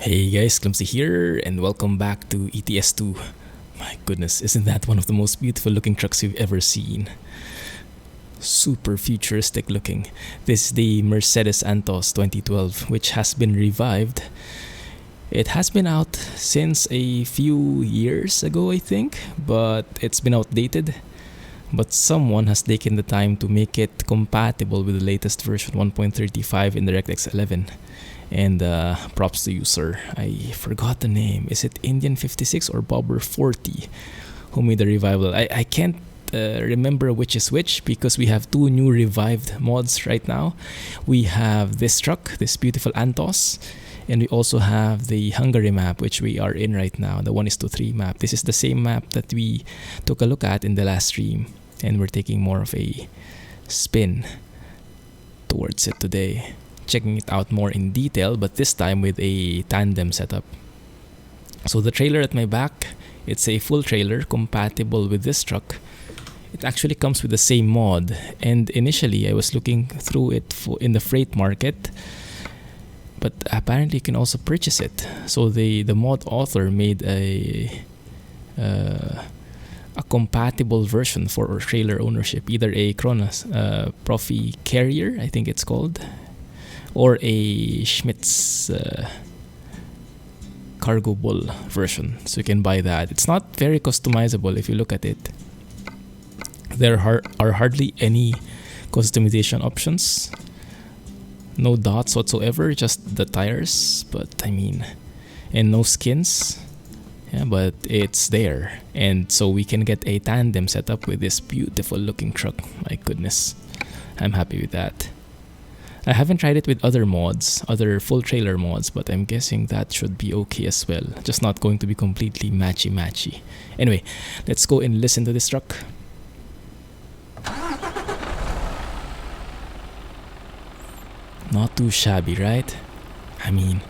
Hey guys, Clumsy here, and welcome back to ETS2. My goodness, isn't that one of the most beautiful looking trucks you've ever seen? Super futuristic looking. This is the Mercedes Antos 2012, which has been revived. It has been out since a few years ago, I think, but it's been outdated. But someone has taken the time to make it compatible with the latest version 1.35 in DirectX 11. And props to you, sir. I forgot the name. Is it Indian 56 or Bobber 40 who made the revival? I can't remember which is which because we have two new revived mods right now. We have this truck, this beautiful Antos, and we also have the Hungary map, which we are in right now, the 1:3 map. This is the same map that we took a look at in the last stream, and we're taking more of a spin towards it today, checking it out more in detail, but this time with a tandem setup. So the trailer at my back, it's a full trailer compatible with this truck. It actually comes with the same mod, and initially I was looking through it in the freight market, but apparently you can also purchase it. So the mod author made a compatible version for trailer ownership, either a Kronos Profi Carrier, I think it's called, or a Schmitz Cargo Bull version. So you can buy that. It's not very customizable if you look at it. There are hardly any customization options. No dots whatsoever, just the tires, but I mean, and no skins. Yeah, but it's there. And so we can get a tandem setup with this beautiful looking truck. My goodness, I'm happy with that. I haven't tried it with other mods, other full trailer mods, but I'm guessing that should be okay as well. Just not going to be completely matchy. Anyway, let's go and listen to this truck. Not too shabby, right? I mean,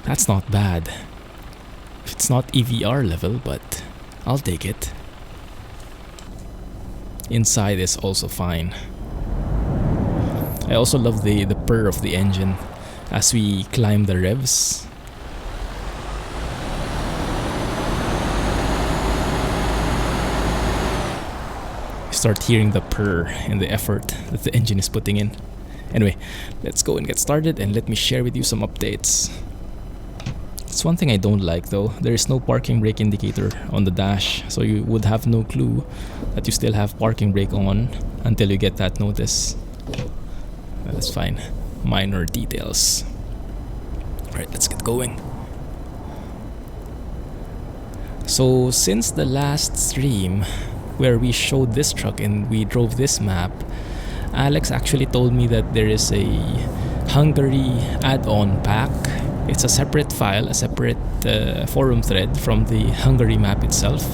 that's not bad. It's not EVR level, but I'll take it. Inside is also fine. I also love the purr of the engine as we climb the revs. You start hearing the purr and the effort that the engine is putting in. Anyway, let's go and get started, and let me share with you some updates. It's one thing I don't like though. There is no parking brake indicator on the dash, so you would have no clue that you still have parking brake on until you get that notice. That's fine. Minor details. Alright, let's get going. So since the last stream where we showed this truck and we drove this map, Alex actually told me that there is a Hungary add-on pack. It's a separate file, a separate forum thread from the Hungary map itself,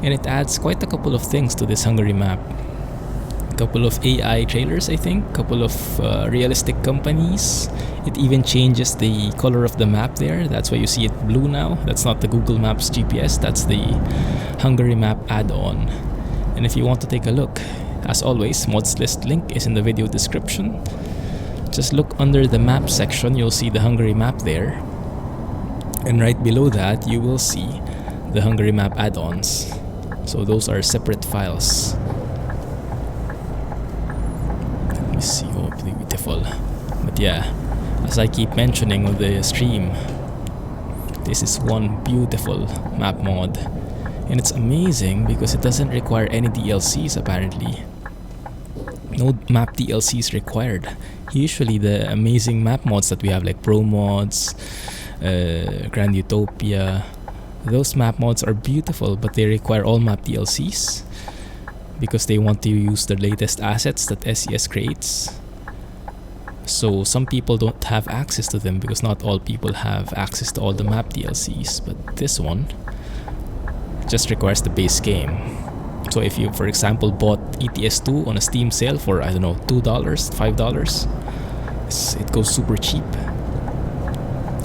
and it adds quite a couple of things to this Hungary map. A couple of AI trailers, I think, a couple of realistic companies. It even changes the color of the map there. That's why you see it blue now. That's not the Google Maps GPS, that's the Hungary map add-on. And if you want to take a look, as always, mods list link is in the video description. Just look under the map section, you'll see the Hungary map there. And right below that, you will see the Hungary map add-ons. So those are separate files. Let me see, oh, beautiful. But yeah, as I keep mentioning on the stream, this is one beautiful map mod. And it's amazing because it doesn't require any DLCs apparently. No map DLCs required. Usually the amazing map mods that we have, like Pro Mods, Grand Utopia, those map mods are beautiful, but they require all map DLCs because they want to use the latest assets that SES creates. So some people don't have access to them because not all people have access to all the map DLCs, but this one just requires the base game. So if you, for example, bought ETS2 on a Steam sale for, I don't know, $2, $5, it goes super cheap.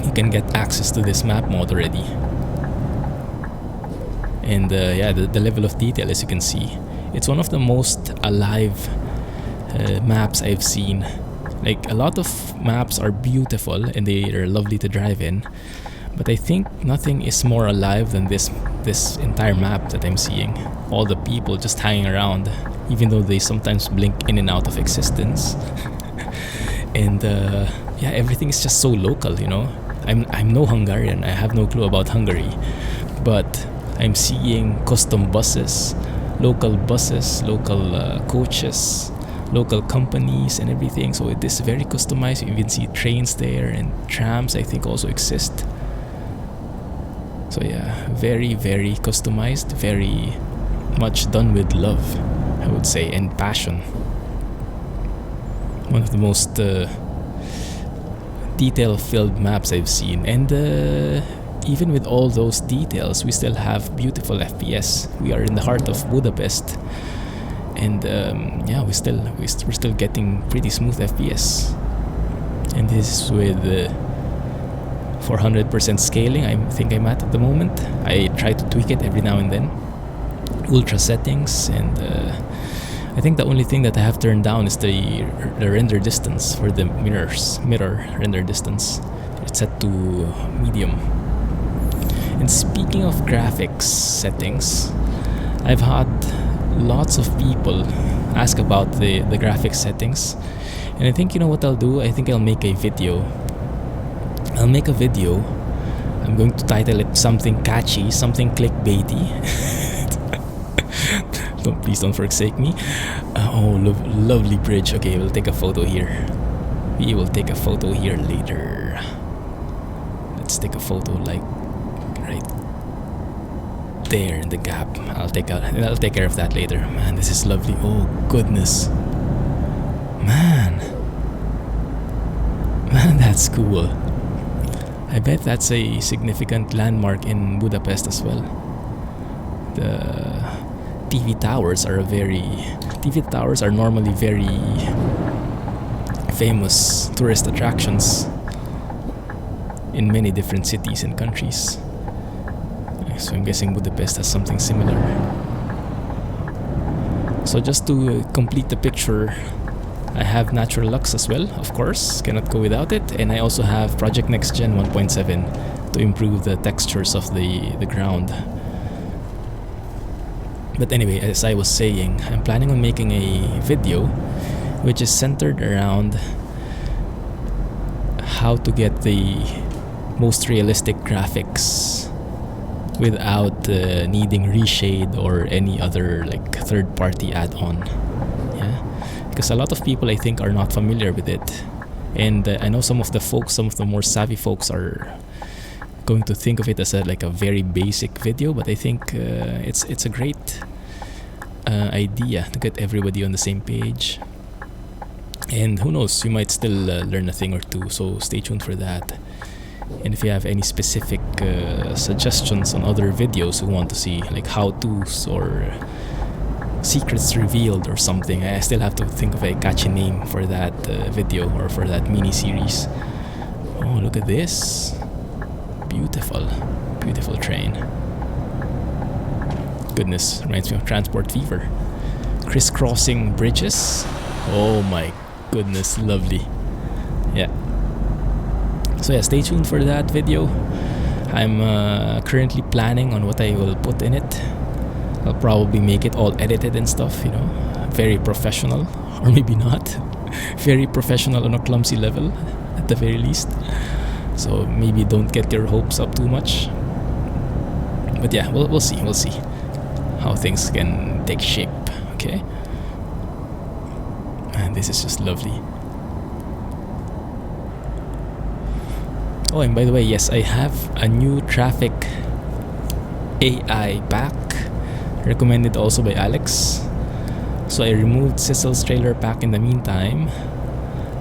You can get access to this map mod already. And yeah, the level of detail, as you can see, it's one of the most alive maps I've seen. Like, a lot of maps are beautiful and they are lovely to drive in, but I think nothing is more alive than this entire map that I'm seeing. All the people just hanging around, even though they sometimes blink in and out of existence. And yeah, everything is just so local, you know. I'm no Hungarian, I have no clue about Hungary, but I'm seeing custom buses, local coaches, local companies and everything. So it is very customized. You even see trains there, and trams I think also exist. So yeah, very, very customized, very much done with love, I would say, and passion. One of the most detail-filled maps I've seen, and even with all those details, we still have beautiful FPS. We are in the heart of Budapest, and yeah, we're still getting pretty smooth FPS. And this is with 400% scaling. I think I'm at the moment. I try to tweak it every now and then. Ultra settings, and I think the only thing that I have turned down is the render distance for the mirror render distance. It's set to medium. And speaking of graphics settings, I've had lots of people ask about the graphics settings, and I think, you know what I'll do? I think I'll make a video. I'm going to title it something catchy, something clickbaity. Please don't forsake me. Lovely bridge. Okay, we'll take a photo here. We will take a photo here later. Let's take a photo like right there in the gap. I'll take care of that later. Man, this is lovely. Oh goodness, man, that's cool. I bet that's a significant landmark in Budapest as well. The TV towers are normally very famous tourist attractions in many different cities and countries. So I'm guessing Budapest has something similar. So just to complete the picture, I have Natural Lux as well, of course, cannot go without it, and I also have Project Next Gen 1.7 to improve the textures of the ground. But anyway, as I was saying, I'm planning on making a video which is centered around how to get the most realistic graphics without needing reshade or any other like third-party add-on. Yeah, because a lot of people I think are not familiar with it, and I know some of the more savvy folks are going to think of it as a very basic video, but I think it's a great idea to get everybody on the same page. And who knows, you might still learn a thing or two, so stay tuned for that. And if you have any specific suggestions on other videos you want to see, like how-tos or secrets revealed or something, I still have to think of a catchy name for that video or for that mini-series. Oh, look at this. Beautiful train. Goodness, reminds me of Transport Fever. Crisscrossing bridges. Oh my goodness, lovely. Yeah. So yeah, stay tuned for that video. I'm currently planning on what I will put in it. I'll probably make it all edited and stuff, you know. Very professional, or maybe not. Very professional on a Clumsy level, at the very least. So maybe don't get your hopes up too much. But yeah, we'll see how things can take shape, okay? Man, this is just lovely. Oh, and by the way, yes, I have a new traffic AI pack, recommended also by Alex. So I removed Sissel's trailer pack in the meantime.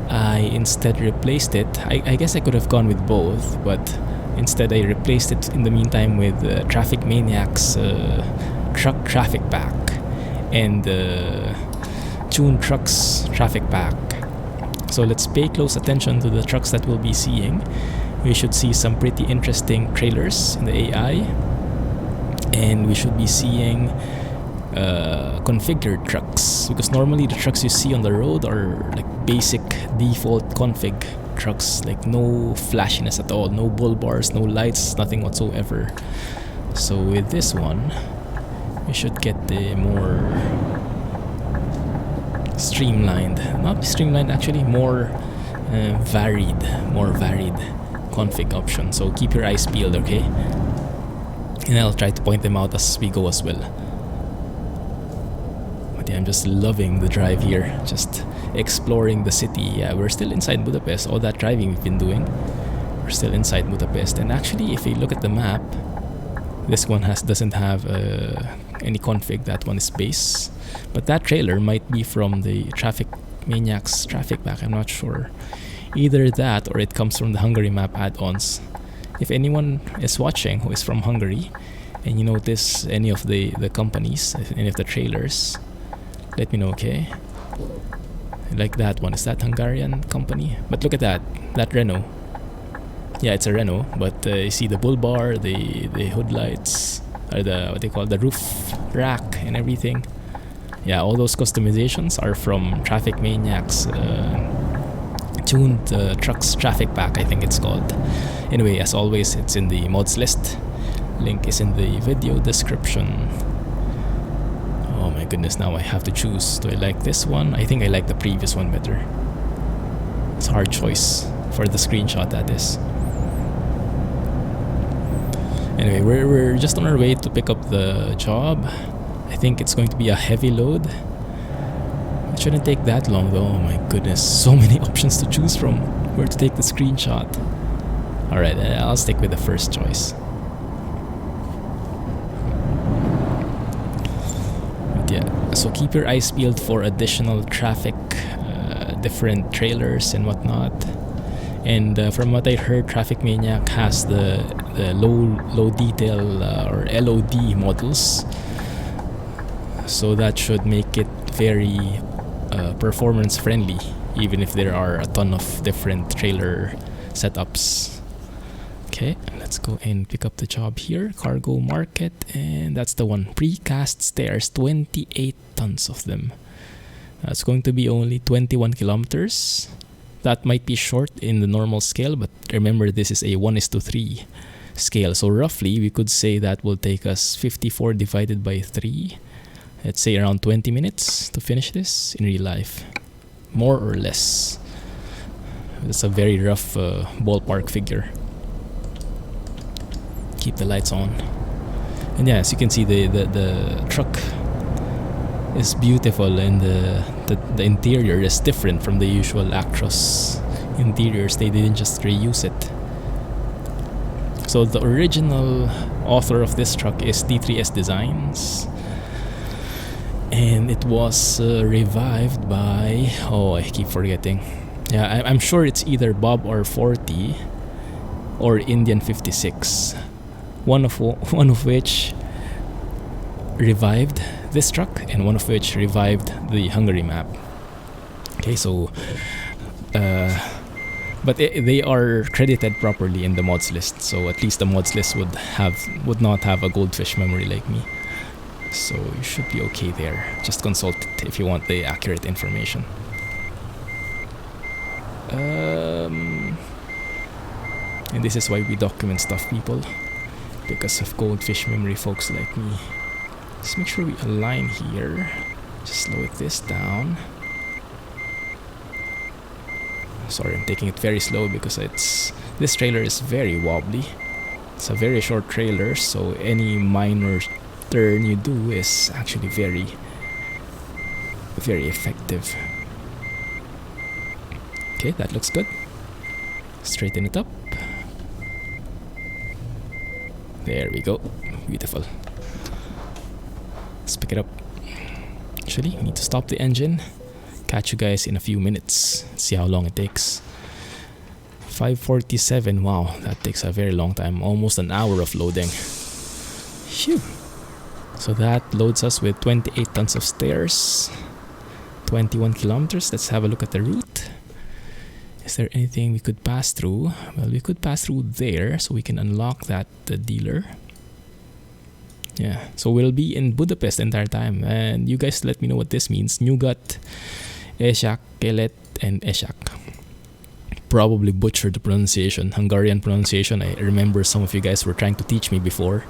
I instead replaced it. I guess I could have gone with both, but instead I replaced it in the meantime with Traffic Maniac's truck traffic pack and Tune Trucks traffic pack. So let's pay close attention to the trucks that we'll be seeing. We should see some pretty interesting trailers in the AI, and we should be seeing configured trucks, because normally the trucks you see on the road are like basic default config trucks, like no flashiness at all, no bull bars, no lights, nothing whatsoever. So with this one, we should get the more streamlined, not streamlined actually, more varied config option. So keep your eyes peeled, okay? And I'll try to point them out as we go as well. But yeah, I'm just loving the drive here, just exploring the city. Yeah, we're still inside Budapest. All that driving we've been doing, we're still inside Budapest. And actually, if you look at the map, this one doesn't have any config. That one is base. But that trailer might be from the Traffic Maniacs traffic pack. I'm not sure. Either that or it comes from the Hungary map add-ons. If anyone is watching who is from Hungary and you notice any of the companies, any of the trailers, let me know, okay? Like that one. Is that Hungarian company? But look at that Renault. Yeah, it's a Renault, but you see the bull bar, the hood lights, or what they call the roof rack and everything. Yeah, all those customizations are from Traffic Maniacs tuned trucks traffic pack, I think it's called. Anyway, as always, it's in the mods list. Link is in the video description. Oh my goodness, now I have to choose. Do I like this one? I think I like the previous one better. It's a hard choice for the screenshot, that is. Anyway, we're just on our way to pick up the job. I think it's going to be a heavy load. It shouldn't take that long though. Oh my goodness, so many options to choose from. Where to take the screenshot. Alright, I'll stick with the first choice. But yeah, so keep your eyes peeled for additional traffic, different trailers and whatnot. And from what I heard, Traffic Maniac has the low detail or LOD models. So that should make it very performance friendly, even if there are a ton of different trailer setups. Okay, let's go and pick up the job here. Cargo market, and that's the one. Precast stairs, 28 tons of them. It's going to be only 21 kilometers. That might be short in the normal scale, but remember this is a 1:3 scale. So roughly we could say that will take us 54 divided by 3. Let's say around 20 minutes to finish this in real life. More or less. It's a very rough ballpark figure. Keep the lights on. And yeah, as you can see, the truck is beautiful, and the interior is different from the usual Actros interiors. They didn't just reuse it. So the original author of this truck is D3S Designs, and it was revived by, oh, I keep forgetting. Yeah, I'm sure it's either Bob or 40 or Indian 56. One of which revived this truck, and one of which revived the Hungary map. Okay, so but they are credited properly in the mods list, so at least the mods list would not have a goldfish memory like me. So you should be okay there. Just consult it if you want the accurate information. And this is why we document stuff, people, because of goldfish memory folks like me. Just make sure we align here. Just slow this down. Sorry, I'm taking it very slow because this trailer is very wobbly. It's a very short trailer, so any minor turn you do is actually very, very effective. Okay, that looks good. Straighten it up. There we go. Beautiful. Let's pick it up. Actually, we need to stop the engine. Catch you guys in a few minutes. See how long it takes. 5:47. Wow, that takes a very long time. Almost an hour of loading. Phew. So that loads us with 28 tons of stairs. 21 kilometers. Let's have a look at the route. Is there anything we could pass through? Well, we could pass through there, so we can unlock that dealer. Yeah, so we'll be in Budapest the entire time, and you guys let me know what this means. Nyugat, Eshakelet, and Eshak. Probably butchered the pronunciation, Hungarian pronunciation. I remember some of you guys were trying to teach me before.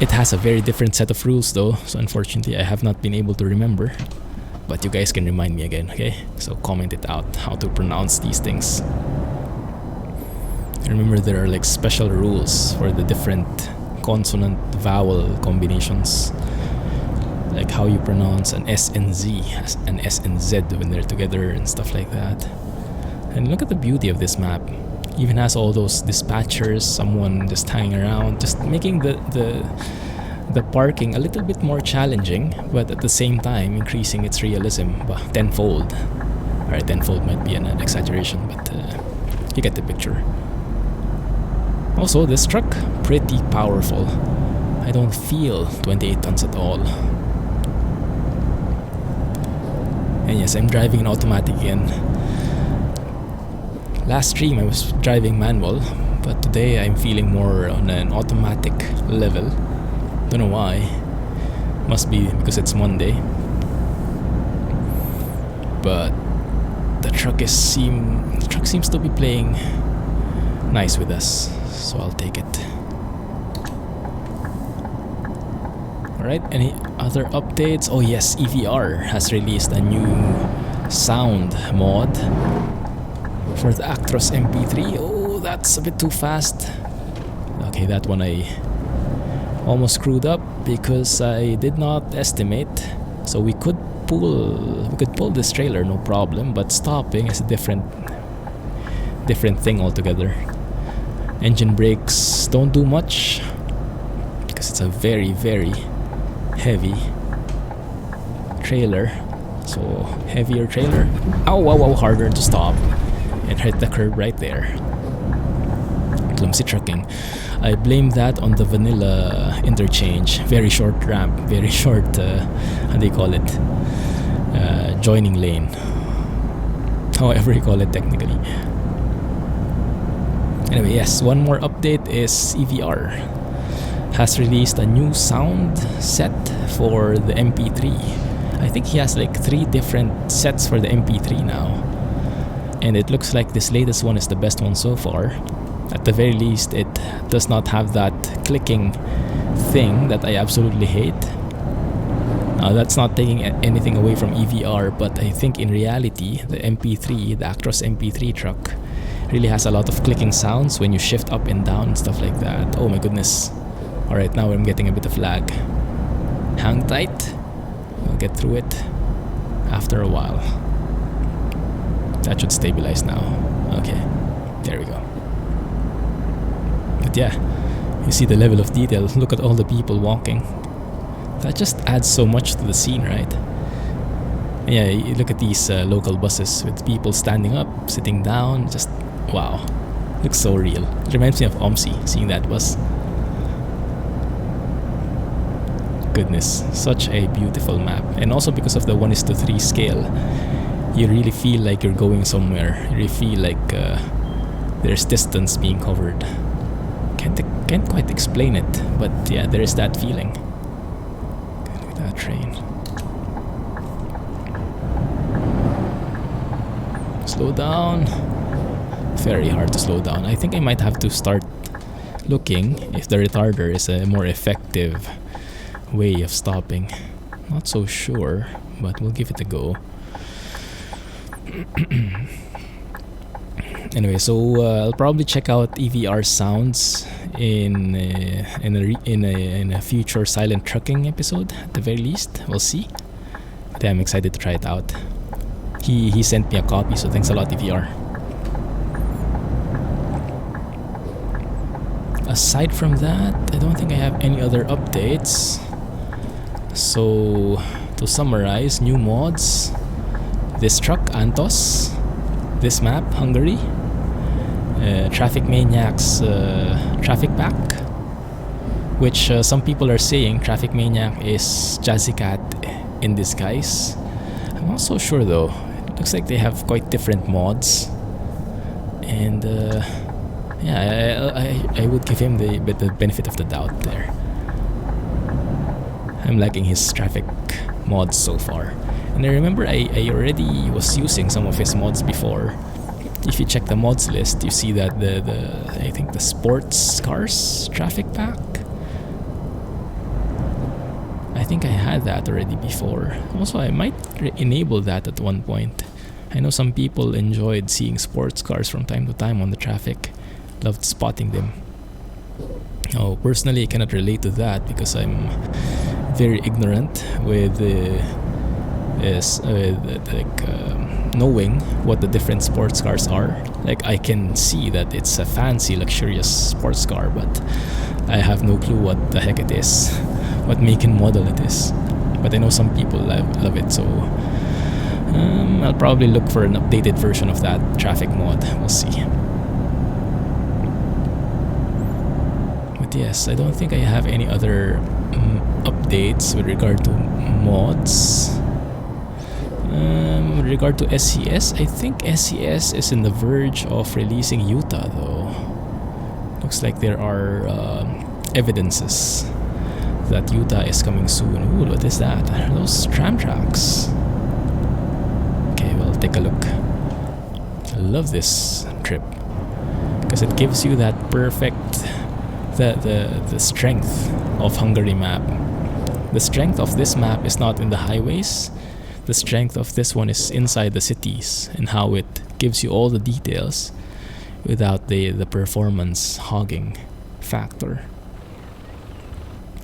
It has a very different set of rules though, so unfortunately I have not been able to remember. But you guys can remind me again, okay? So comment it out, how to pronounce these things. Remember, there are like special rules for the different consonant vowel combinations, like how you pronounce an S and Z, an S and Z when they're together and stuff like that. And look at the beauty of this map. Even has all those dispatchers, someone just hanging around, just making the parking a little bit more challenging, but at the same time increasing its realism tenfold. Alright, tenfold might be an exaggeration, but you get the picture. Also, this truck, pretty powerful. I don't feel 28 tons at all. And yes, I'm driving an automatic again. Last stream I was driving manual, but today I'm feeling more on an automatic level. Don't know why. Must be because it's Monday. But the truck seems to be playing nice with us, so I'll take it. Alright, any other updates? Oh yes, EVR has released a new sound mod for the Actros MP3. Oh, that's a bit too fast. Okay, that one I almost screwed up because I did not estimate. So we could pull this trailer, no problem, but stopping is a different thing altogether. Engine brakes don't do much because it's a very, very heavy trailer. So heavier trailer. Ow, harder to stop. And hit the curb right there. Clumsy trucking. I blame that on the vanilla interchange. Very short ramp, very short, how do you call it? Joining lane. However you call it technically. Anyway, yes, one more update is EVR has released a new sound set for the MP3. I think he has like 3 different sets for the MP3 now. And it looks like this latest one is the best one so far. At the very least, it does not have that clicking thing that I absolutely hate. Now, that's not taking anything away from EVR, but I think in reality, the MP3, the Actros MP3 truck, really has a lot of clicking sounds when you shift up and down and stuff like that. Oh my goodness. Alright, now I'm getting a bit of lag. Hang tight. We'll get through it after a while. That should stabilize now. Okay, there we go. But yeah, you see the level of detail. Look at all the people walking. That just adds so much to the scene, right? And yeah, you look at these local buses with people standing up, sitting down. Just wow, looks so real. It reminds me of OMSI, seeing that bus. Goodness, such a beautiful map. And also because of the 1:3 scale, you really feel like you're going somewhere. You really feel like there's distance being covered. Can't quite explain it, but yeah, there is that feeling. Look at that train. Slow down. Very hard to slow down. I think I might have to start looking if the retarder is a more effective way of stopping. Not so sure, but we'll give it a go. Anyway, so I'll probably check out EVR sounds in a future silent trucking episode at the very least. We'll see. But I'm excited to try it out. He sent me a copy, so thanks a lot, EVR. Aside from that, I don't think I have any other updates. So to summarize, new mods. This truck, Antos. This map, Hungary. Traffic Maniac's Traffic Pack, which some people are saying Traffic Maniac is Jazzy Cat in disguise. I'm not so sure though. It looks like they have quite different mods. And yeah, I would give him the benefit of the doubt there. I'm liking his traffic mods so far. And I remember I already was using some of his mods before. If you check the mods list, you see that I think the sports cars traffic pack, I think I had that already before. Also, I might enable that at one point. I know some people enjoyed seeing sports cars from time to time on the traffic. Loved spotting them. Oh, personally, I cannot relate to that because I'm very ignorant with knowing what the different sports cars are. Like, I can see that it's a fancy, luxurious sports car, but I have no clue what the heck it is, what make and model it is. But I know some people love it, so I'll probably look for an updated version of that traffic mod. We'll see. But yes, I don't think I have any other updates with regard to mods. With regard to SCS, I think SCS is in the verge of releasing Utah, though. Looks like there are evidences that Utah is coming soon. Ooh, what is that? Are those tram tracks? Okay, well, take a look. I love this trip because it gives you that perfect the strength of Hungary map. The strength of this map is not in the highways. The strength of this one is inside the cities and how it gives you all the details without the performance hogging factor.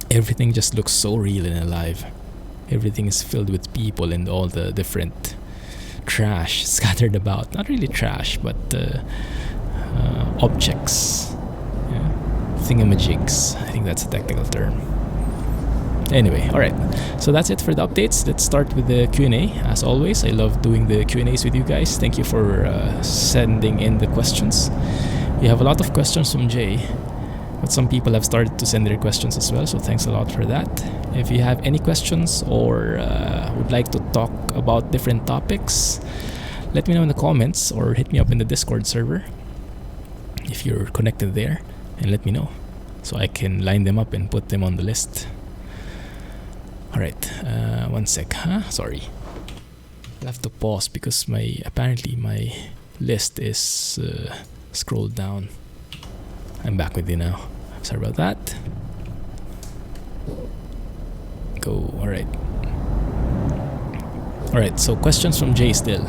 Everything just looks so real and alive. Everything is filled with people and all the different trash scattered about. Not really trash, but objects. Yeah. Thingamajigs. I think that's a technical term. Anyway, alright. So that's it for the updates. Let's start with the Q&A. As always, I love doing the Q&As with you guys. Thank you for sending in the questions. We have a lot of questions from Jay, but some people have started to send their questions as well, so thanks a lot for that. If you have any questions or would like to talk about different topics, let me know in the comments or hit me up in the Discord server if you're connected there, and let me know so I can line them up and put them on the list. Alright, one sec, sorry. I'll have to pause because apparently my list is scrolled down. I'm back with you now. Sorry about that. Go, alright. Alright, so questions from Jay still.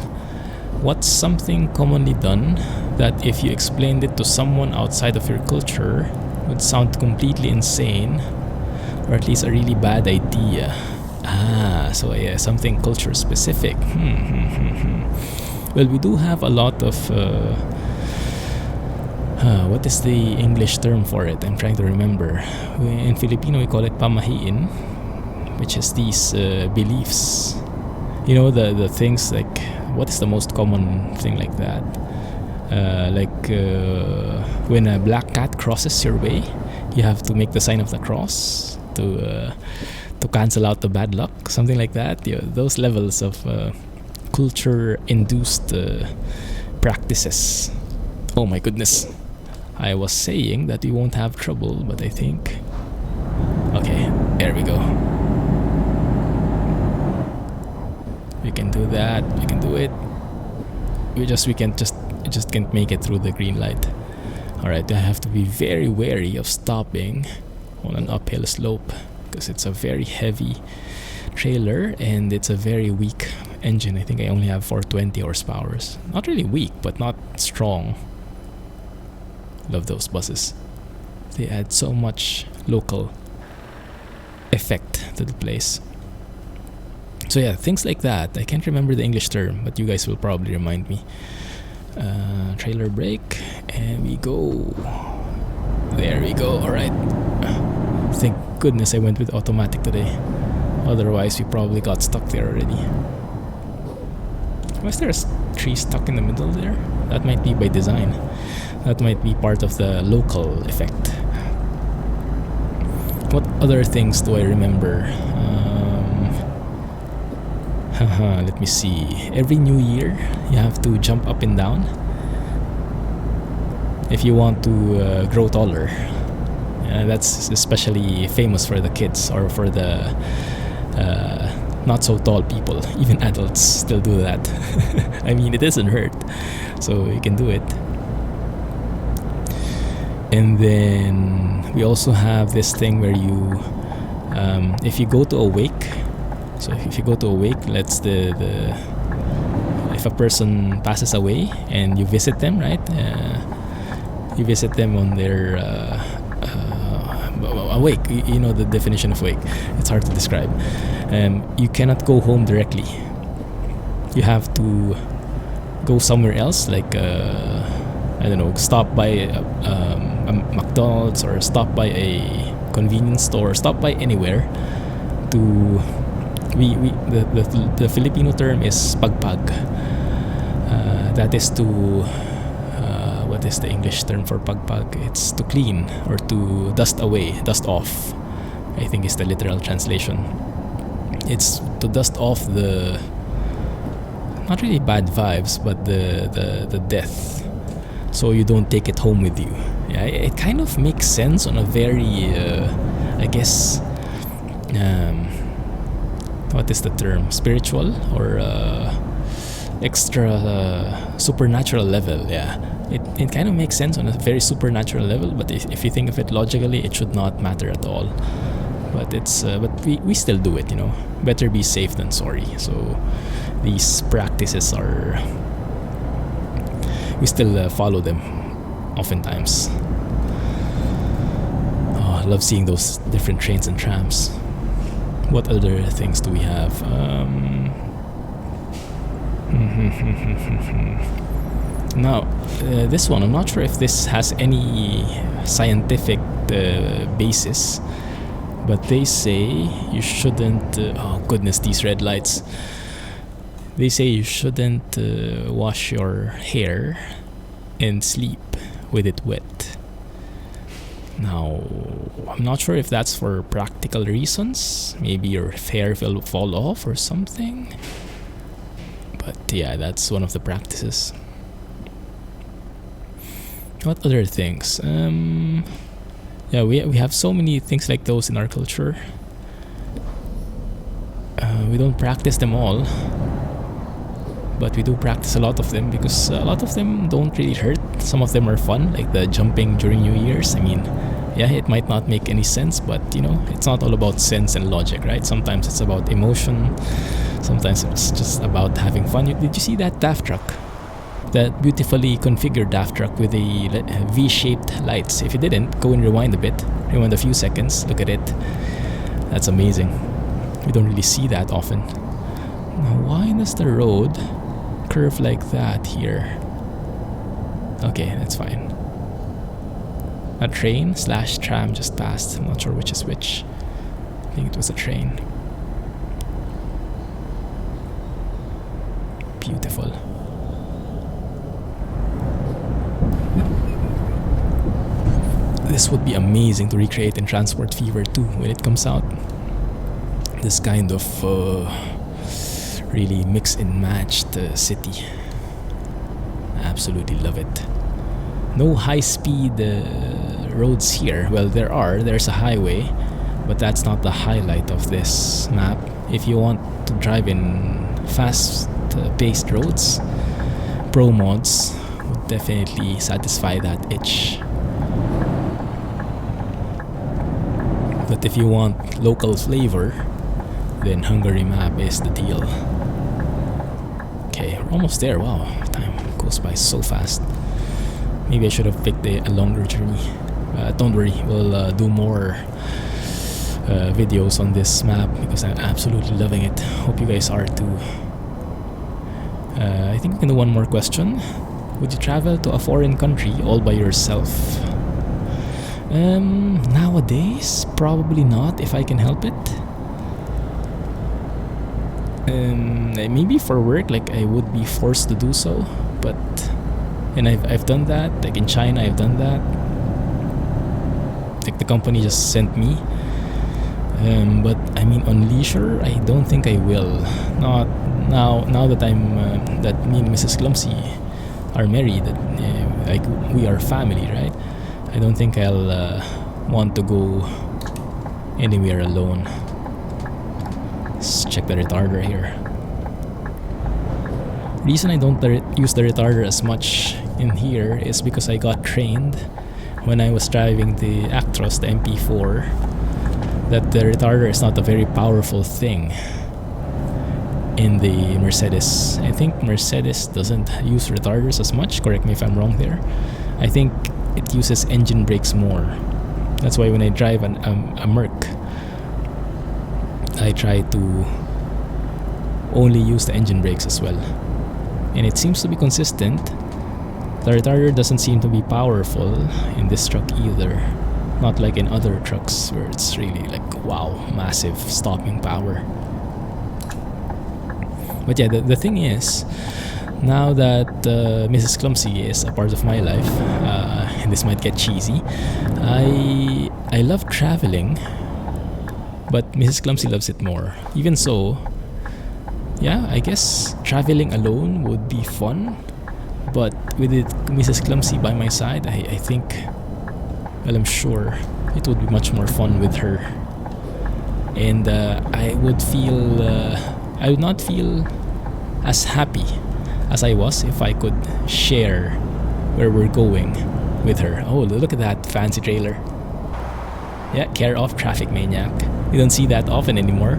What's something commonly done that if you explained it to someone outside of your culture would sound completely insane, or at least a really bad idea? So yeah, something culture specific. Well, we do have a lot of what is the English term for it? I'm trying to remember. In Filipino, we call it pamahiin, which is these beliefs. You know, the things like, what is the most common thing like that? When a black cat crosses your way, you have to make the sign of the cross to cancel out the bad luck, something like that. Yeah, those levels of culture-induced practices. Oh my goodness. I was saying that we won't have trouble, but I think... Okay, there we go. We can do that, we can do it. We just can't make it through the green light. Alright, I have to be very wary of stopping on an uphill slope because it's a very heavy trailer and it's a very weak engine. I think I only have 420 horsepower. Not really weak, but not strong. Love those buses. They add so much local effect to the place. So yeah, things like that. I can't remember the English term, but you guys will probably remind me. Trailer brake, and we go. There we go. Alright. Thank goodness I went with automatic today. Otherwise, we probably got stuck there already. Was there a tree stuck in the middle there? That might be by design. That might be part of the local effect. What other things do I remember? Let me see. Every new year, you have to jump up and down if you want to grow taller. That's especially famous for the kids or for the not so tall people, even adults, still do that. I mean, it doesn't hurt, so you can do it. And then we also have this thing where you, if you go to a wake, so if you go to a wake, if a person passes away and you visit them, right? You visit them on their awake. You know the definition of wake. It's hard to describe. You cannot go home directly. You have to go somewhere else, like I don't know, stop by a McDonald's or stop by a convenience store, stop by anywhere. To the Filipino term is pagpag. That is to what is the English term for pagpag? It's to clean or to dust away, dust off, I think is the literal translation. It's to dust off the, not really bad vibes, but the death, so you don't take it home with you. Yeah, it kind of makes sense on a very I guess what is the term, spiritual or extra supernatural level. Yeah, it kind of makes sense on a very supernatural level, but if you think of it logically, it should not matter at all. But it's but we still do it, you know. Better be safe than sorry. So these practices are, we still follow them oftentimes. Oh, I love seeing those different trains and trams. What other things do we have? Now, this one, I'm not sure if this has any scientific basis, but they say you shouldn't, oh goodness, these red lights. They say you shouldn't wash your hair and sleep with it wet. Now, I'm not sure if that's for practical reasons. Maybe your hair will fall off or something. But yeah, that's one of the practices. What other things? Yeah, we have so many things like those in our culture. We don't practice them all, but we do practice a lot of them because a lot of them don't really hurt. Some of them are fun, like the jumping during New Year's. I mean, yeah, it might not make any sense, but you know, it's not all about sense and logic, right? Sometimes it's about emotion. Sometimes it's just about having fun. Did you see that DAF truck? That beautifully configured DAF truck with the V-shaped lights. If you didn't, go and rewind a bit. Rewind a few seconds. Look at it. That's amazing. We don't really see that often. Now, why does the road curve like that here? Okay, that's fine. A train/tram just passed. I'm not sure which is which. I think it was a train. Beautiful. This would be amazing to recreate in Transport Fever 2 when it comes out. This kind of really mix and matched city. Absolutely love it. No high-speed roads here. Well, there's a highway, but that's not the highlight of this map. If you want to drive in fast-paced roads, Pro mods would definitely satisfy that itch. But if you want local flavor, then Hungary map is the deal. Okay, we're almost there. Wow, time goes by so fast. Maybe I should have picked a longer journey. Don't worry, we'll do more videos on this map because I'm absolutely loving it. Hope you guys are too. I think we can do one more question. Would you travel to a foreign country all by yourself? Nowadays, probably not if I can help it. Maybe for work, like I would be forced to do so, but and I've done that. Like in China, I've done that. Like the company just sent me. But I mean, on leisure, I don't think I will. Not now. Now that that me and Mrs. Clumsy are married, like we are family, right? I don't think I'll want to go anywhere alone. Let's check the retarder here. Reason I don't use the retarder as much in here is because I got trained when I was driving the Actros, the MP4, that the retarder is not a very powerful thing in the Mercedes. I think Mercedes doesn't use retarders as much, correct me if I'm wrong there. I think it uses engine brakes more. That's why when I drive a Merc, I try to only use the engine brakes as well. And it seems to be consistent. The retarder doesn't seem to be powerful in this truck either. Not like in other trucks where it's really like, wow, massive stopping power. But yeah, the thing is, now that Mrs. Clumsy is a part of my life, and this might get cheesy, I love traveling, but Mrs. Clumsy loves it more. Even so, yeah, I guess traveling alone would be fun, but with Mrs. Clumsy by my side, I think, well, I'm sure it would be much more fun with her. And I would not feel as happy as I was if I could share where we're going with her. Oh, look at that fancy trailer. Yeah, care of Traffic Maniac. You don't see that often anymore.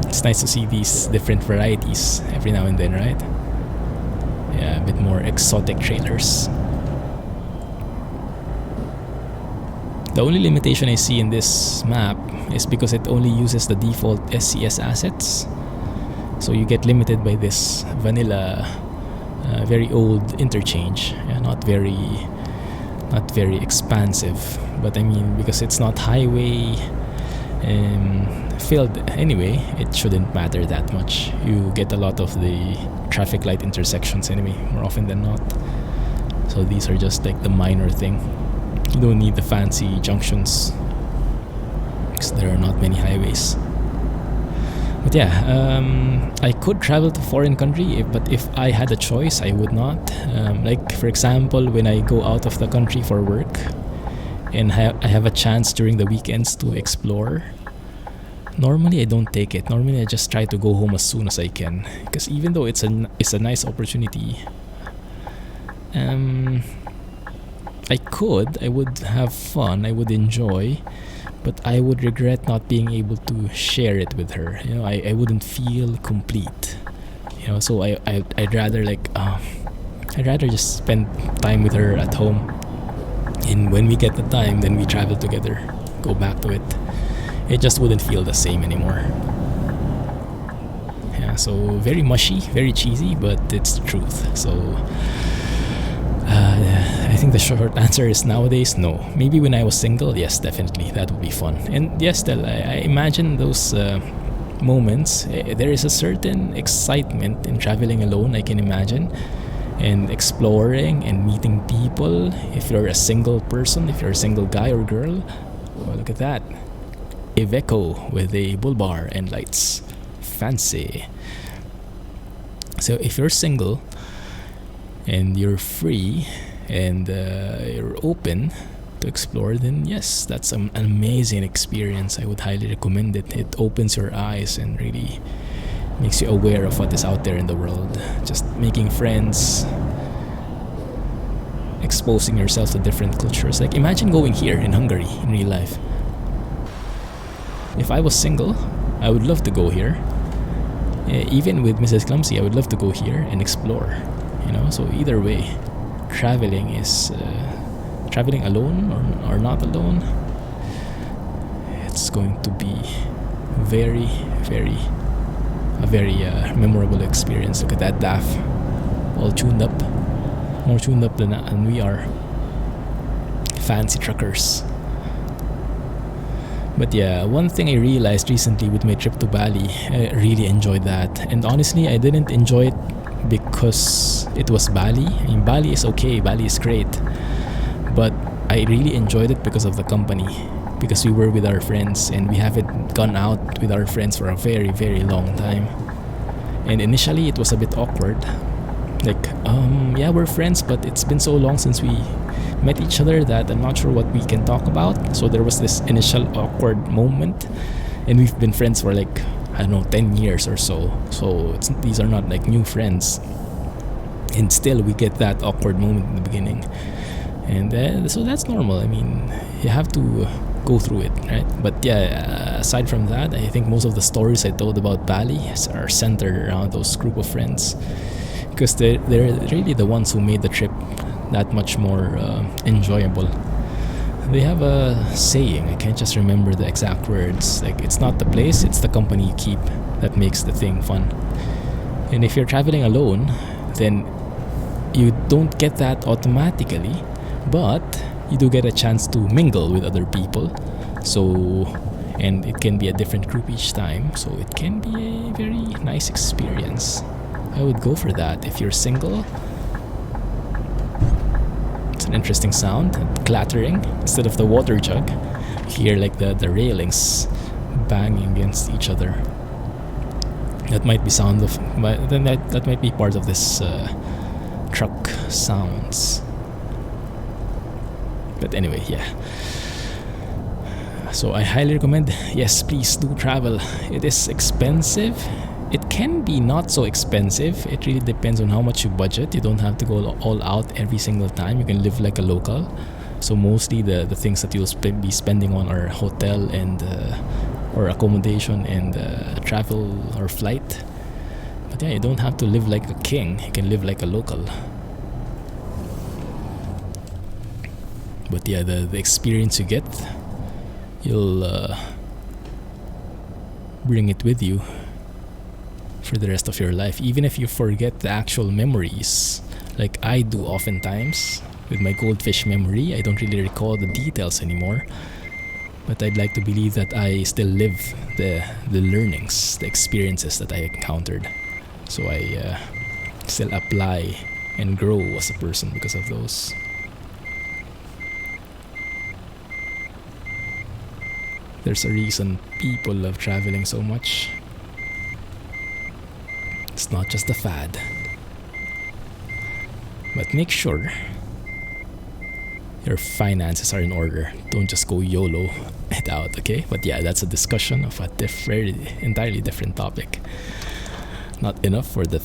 It's nice to see these different varieties every now and then, right? Yeah, a bit more exotic trailers. The only limitation I see in this map is because it only uses the default SCS assets. So you get limited by this vanilla, very old interchange. Yeah, not very expansive. But I mean, because it's not highway filled anyway, it shouldn't matter that much. You get a lot of the traffic light intersections anyway, more often than not. So these are just like the minor thing. You don't need the fancy junctions because there are not many highways. But yeah, I could travel to foreign country, but if I had a choice, I would not. Like for example, when I go out of the country for work and I have a chance during the weekends to explore, normally I don't take it. Normally I just try to go home as soon as I can, because even though it's a nice opportunity, I would have fun, I would enjoy, but I would regret not being able to share it with her. You know, I wouldn't feel complete. You know, so I'd rather I'd rather just spend time with her at home, and when we get the time, then we travel together, go back to it. It just wouldn't feel the same anymore. Yeah, so very mushy, very cheesy, but it's the truth. So I think the short answer is nowadays, no. Maybe when I was single, yes, definitely, that would be fun. And yes, still, I imagine those moments. There is a certain excitement in traveling alone, I can imagine, and exploring and meeting people. If you're a single person, if you're a single guy or girl, oh, look at that. Iveco with a bull bar and lights. Fancy. So if you're single and you're free and you're open to explore, then yes, that's an amazing experience. I would highly recommend it. It opens your eyes and really makes you aware of what is out there in the world. Just making friends, exposing yourself to different cultures. Like imagine going here in Hungary in real life. If I was single, I would love to go here. Even with Mrs. Clumsy, I would love to go here and explore. You know, so either way, traveling is traveling alone or not alone. It's going to be a very memorable experience. Look at that DAF, all tuned up, more tuned up than we are. Fancy truckers. But yeah, one thing I realized recently with my trip to Bali, I really enjoyed that. And honestly, I didn't enjoy it because it was Bali. I mean, Bali is okay, Bali is great. But I really enjoyed it because of the company. Because we were with our friends and we haven't gone out with our friends for a very long time. And initially, it was a bit awkward. Like, yeah, we're friends, but it's been so long since we met each other that I'm not sure what we can talk about. So there was this initial awkward moment, and we've been friends for like I don't know, 10 years or so. So these are not like new friends. And still we get that awkward moment in the beginning. And so that's normal. I mean, you have to go through it, right? But yeah, aside from that, I think most of the stories I told about Bali are centered around those group of friends, because they're really the ones who made the trip that much more enjoyable. They have a saying, I can't just remember the exact words, like, it's not the place, it's the company you keep that makes the thing fun. And if you're traveling alone, then you don't get that automatically, but you do get a chance to mingle with other people. So, and it can be a different group each time, so it can be a very nice experience. I would go for that. If you're single, it's an interesting sound, clattering instead of the water jug. You hear like the railings banging against each other. That might be sound of, but then that might be part of this truck sounds. But anyway, yeah. So I highly recommend, yes, please do travel. It is expensive. It can be not so expensive. It really depends on how much you budget. You don't have to go all out every single time. You can live like a local. So mostly the things that you'll be spending on are hotel and or accommodation and travel or flight. But yeah, you don't have to live like a king. You can live like a local. But yeah, the experience you get, you'll bring it with you for the rest of your life, even if you forget the actual memories, like I do oftentimes with my goldfish memory. I don't really recall the details anymore, but I'd like to believe that I still live the learnings, the experiences that I encountered. So I still apply and grow as a person because of those. There's a reason people love traveling so much. It's not just a fad. But make sure your finances are in order. Don't just go YOLO it out, okay? But yeah, that's a discussion of a entirely different topic. Not enough for the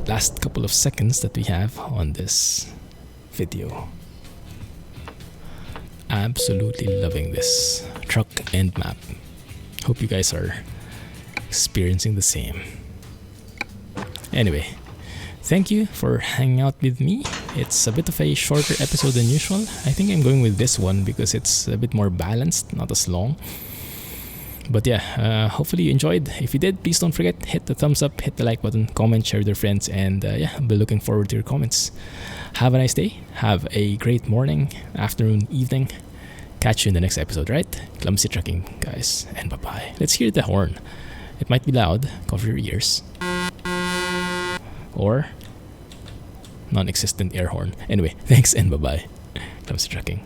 last couple of seconds that we have on this video. Absolutely loving this truck and map. Hope you guys are experiencing the same. Anyway, thank you for hanging out with me. It's a bit of a shorter episode than usual. I think I'm going with this one because it's a bit more balanced, not as long. But yeah, hopefully you enjoyed. If you did, please don't forget, hit the thumbs up, hit the like button, comment, share with your friends, and yeah, I'll be looking forward to your comments. Have a nice day. Have a great morning, afternoon, evening. Catch you in the next episode, right? Clumsy trucking, guys, and bye-bye. Let's hear the horn. It might be loud. Cover your ears. Or non-existent air horn. Anyway, thanks and bye-bye. Clumsy trucking.